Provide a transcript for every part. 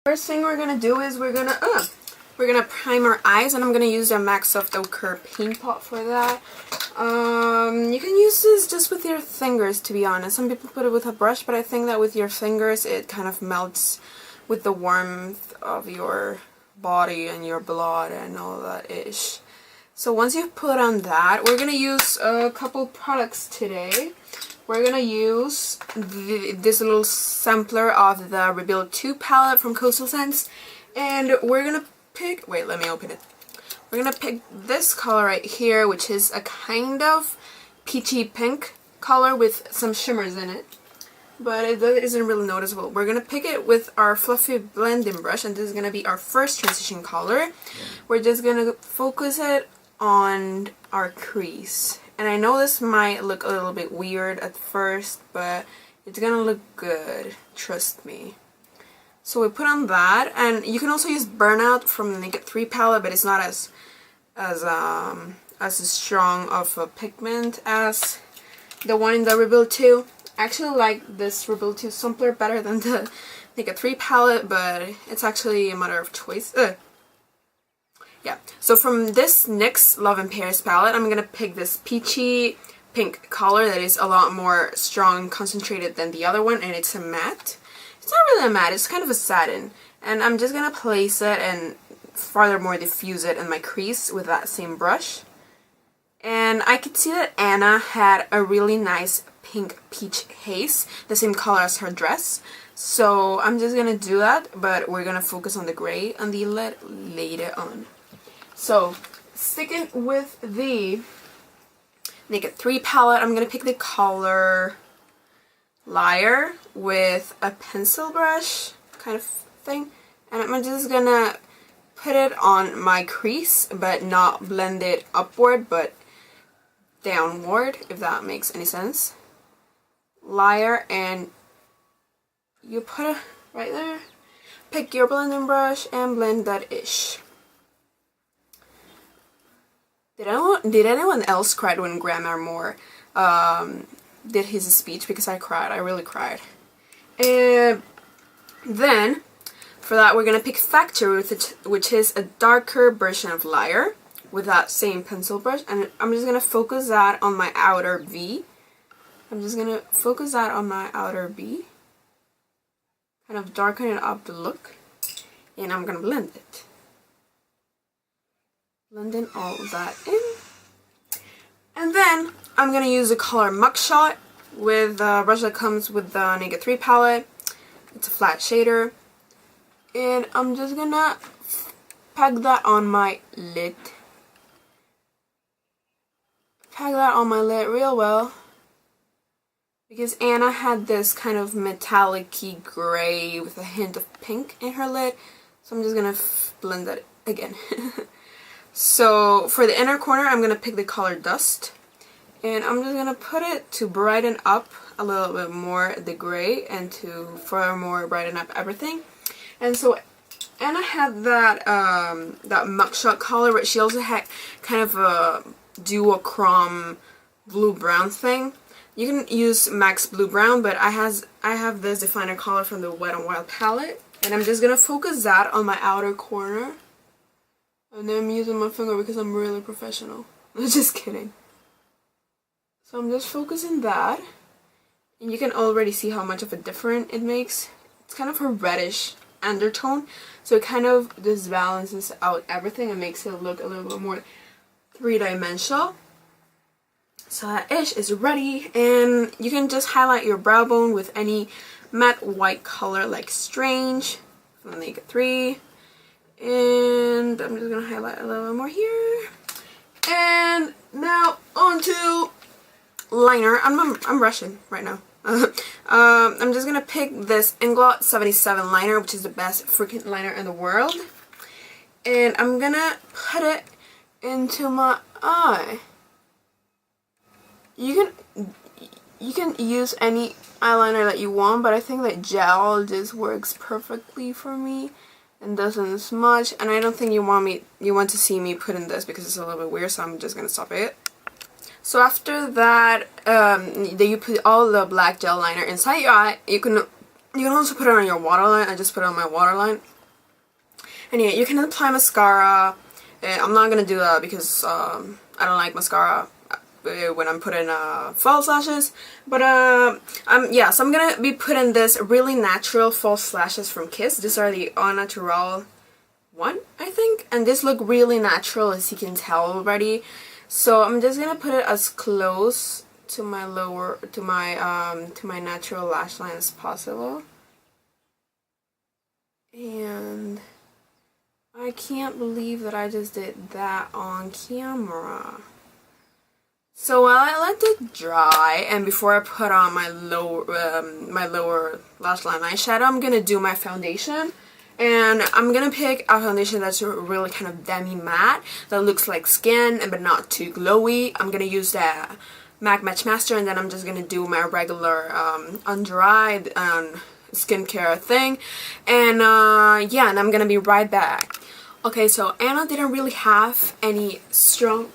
First thing we're gonna do is we're gonna prime our eyes, and I'm gonna use a MAC Soft Ochre paint pot for that. You can use this just with your fingers, to be honest. Some people put it with a brush, but I think that with your fingers it kind of melts with the warmth of your body and your blood and all that ish. So once you've put on that, we're gonna use a couple products today. We're gonna use this little sampler of the Rebuild 2 palette from Coastal Scents, and we're gonna pick, wait, let me open it. We're gonna pick this color right here, which is a kind of peachy pink color with some shimmers in it, but it isn't really noticeable. We're gonna pick it with our fluffy blending brush, and this is gonna be our first transition color. We're just gonna focus it on our crease. And I know this might look a little bit weird at first, but it's gonna look good, trust me. So we put on that, and you can also use Burnout from the Naked 3 palette, but it's not as strong of a pigment as the one in the Rebuild 2. I actually like this Rebuild 2 sampler better than the Naked 3 palette, but it's actually a matter of choice. Yeah, so from this NYX Love in Pairs palette, I'm gonna pick this peachy pink color that is a lot more strong and concentrated than the other one, and it's a matte. It's not really a matte, it's kind of a satin. And I'm just gonna place it and furthermore diffuse it in my crease with that same brush. And I could see that Anna had a really nice pink peach haze, the same color as her dress. So I'm just gonna do that, but we're gonna focus on the gray on the lid later on. So, sticking with the Naked 3 palette, I'm going to pick the color Liar with a pencil brush kind of thing. And I'm just going to put it on my crease, but not blend it upward, but downward, if that makes any sense. Liar, and you put it right there. Pick your blending brush and blend that ish. Did anyone else cry when Grandma Moore did his speech? Because I cried. I really cried. And then, for that, we're going to pick Factory, which is a darker version of Liar, with that same pencil brush. And I'm just going to focus that on my outer V. Kind of darken it up the look. And I'm going to blend it. Blending all that in. And then I'm going to use the color Mugshot with the brush that comes with the Naked 3 palette. It's a flat shader. And I'm just going to peg that on my lid. Peg that on my lid real well. Because Anna had this kind of metallic-y gray with a hint of pink in her lid. So I'm just going to blend that again. So for the inner corner, I'm going to pick the color Dust, and I'm just going to put it to brighten up a little bit more the gray and to furthermore brighten up everything. And so Anna had that Mugshot color, but she also had kind of a duochrome blue-brown thing. You can use MAC's blue-brown, but I have this definer color from the Wet n Wild palette, and I'm just going to focus that on my outer corner. And then I'm using my finger because I'm really professional. I'm just kidding. So I'm just focusing that. And you can already see how much of a difference it makes. It's kind of a reddish undertone. So it kind of just balances out everything and makes it look a little bit more three-dimensional. So that ish is ready. And you can just highlight your brow bone with any matte white color like Strange from the Naked 3. And I'm just gonna highlight a little bit more here. And now onto liner. I'm rushing right now. I'm just gonna pick this Inglot 77 liner, which is the best freaking liner in the world. And I'm gonna put it into my eye. You can use any eyeliner that you want, but I think that gel just works perfectly for me and doesn't smudge. And I don't think you want to see me put in this because it's a little bit weird, so I'm just gonna stop it. So after that, you put all the black gel liner inside your eye. You can also put it on your waterline. I just put it on my waterline. Anyway, you can apply mascara. I'm not gonna do that because I don't like mascara when I'm putting false lashes. But yeah, so I'm gonna be putting this really natural false lashes from Kiss. These are the Au Naturel one, I think, and this look really natural, as you can tell already. So I'm just gonna put it as close to my lower, to my natural lash line as possible. And I can't believe that I just did that on camera. So while I let it dry, and before I put on my lower lash line eyeshadow, I'm gonna do my foundation. And I'm gonna pick a foundation that's really kind of demi matte, that looks like skin but not too glowy. I'm gonna use the MacuMish Master, and then I'm just gonna do my regular under eye skincare thing. And yeah, and I'm gonna be right back. Okay, so Anna didn't really have any strong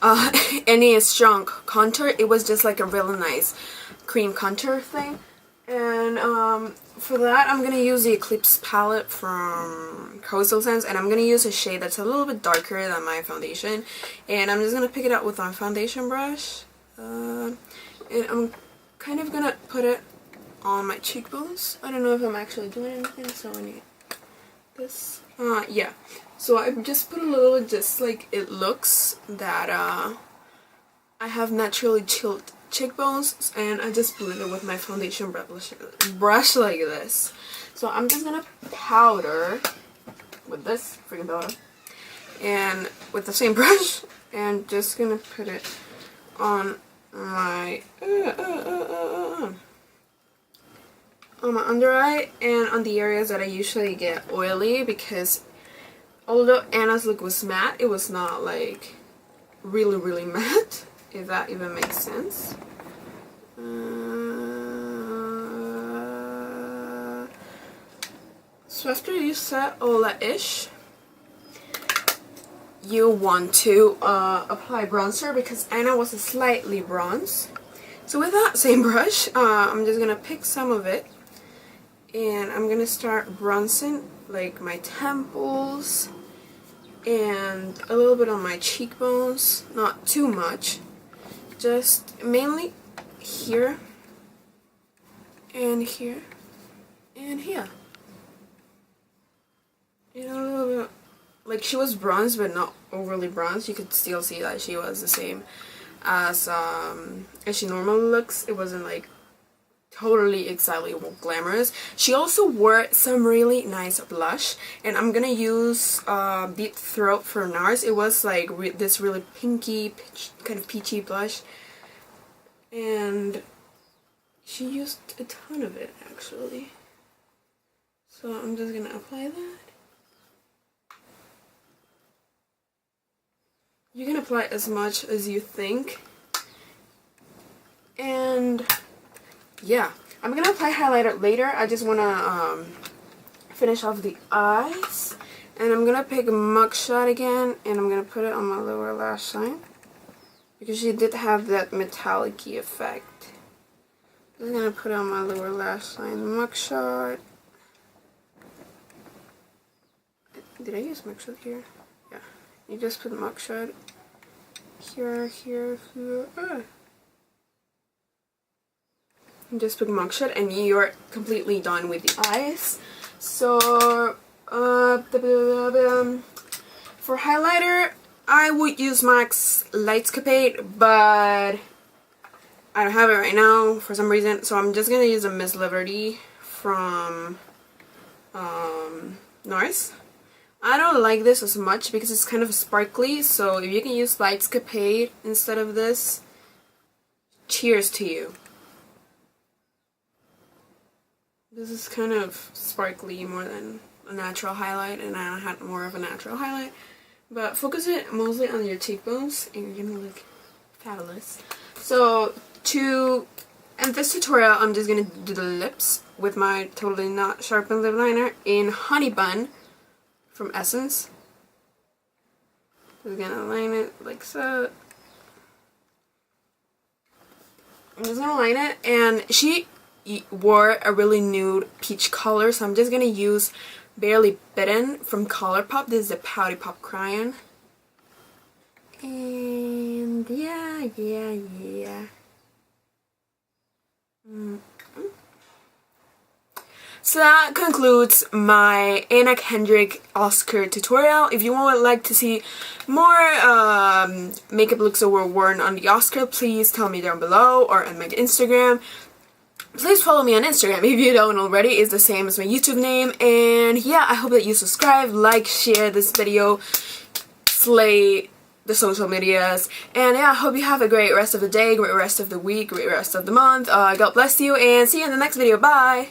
contour. It was just like a really nice cream contour thing. And for that, I'm gonna use the Eclipse palette from Coastal Scents, and I'm gonna use a shade that's a little bit darker than my foundation. And I'm just gonna pick it up with my foundation brush, and I'm kind of gonna put it on my cheekbones. I don't know if I'm actually doing anything, so I need this. Yeah. So I just put a little bit, just like it looks that I have naturally chilled cheekbones, and I just blend it with my foundation brush like this. So I'm just gonna powder with this freaking powder, and with the same brush, and just gonna put it on my under eye and on the areas that I usually get oily, because although Anna's look was matte, it was not like really matte, if that even makes sense. So after you set all that ish, you want to apply bronzer, because Anna was slightly bronze. So with that same brush, I'm just gonna pick some of it, and I'm gonna start bronzing like my temples and a little bit on my cheekbones, not too much, just mainly here and here and here. You know, a little bit, like she was bronze but not overly bronze. You could still see that she was the same as she normally looks. It wasn't like totally exactly glamorous. She also wore some really nice blush, and I'm gonna use Deep Throat for NARS. It was like this really pinky, kind of peachy blush, and she used a ton of it actually. So I'm just gonna apply that. You can apply as much as you think, and yeah, I'm gonna apply highlighter later. I just wanna finish off the eyes, and I'm gonna pick a Mugshot again, and I'm gonna put it on my lower lash line, because she did have that metallic-y effect. I'm just gonna put it on my lower lash line. Mugshot. Did I use Mugshot here? Yeah. You just put Mugshot here, here, here. Just put Mugshot, and you're completely done with the eyes. So for highlighter, I would use MAC's Lightscapade, but I don't have it right now for some reason, so I'm just gonna use a Miss Liberty from NARS. I don't like this as much because it's kind of sparkly, so if you can use Lightscapade instead of this, cheers to you. This is kind of sparkly more than a natural highlight, and I had more of a natural highlight. But focus it mostly on your cheekbones, and you're gonna look fabulous. So to end this tutorial, I'm just gonna do the lips with my Totally Not Sharpened Lip Liner in Honey Bun from Essence. I'm gonna line it like so. I'm just gonna line it, and she wore a really nude peach color, so I'm just gonna use Barely Bitten from Colourpop. This is the Pouty Pop crayon. And yeah. So that concludes my Anna Kendrick Oscar tutorial. If you would like to see more makeup looks that were worn on the Oscar, please tell me down below or on my Instagram. Please follow me on Instagram if you don't already. It's the same as my YouTube name. And yeah, I hope that you subscribe, like, share this video, slay the social medias. And yeah, I hope you have a great rest of the day, great rest of the week, great rest of the month. God bless you, and see you in the next video. Bye!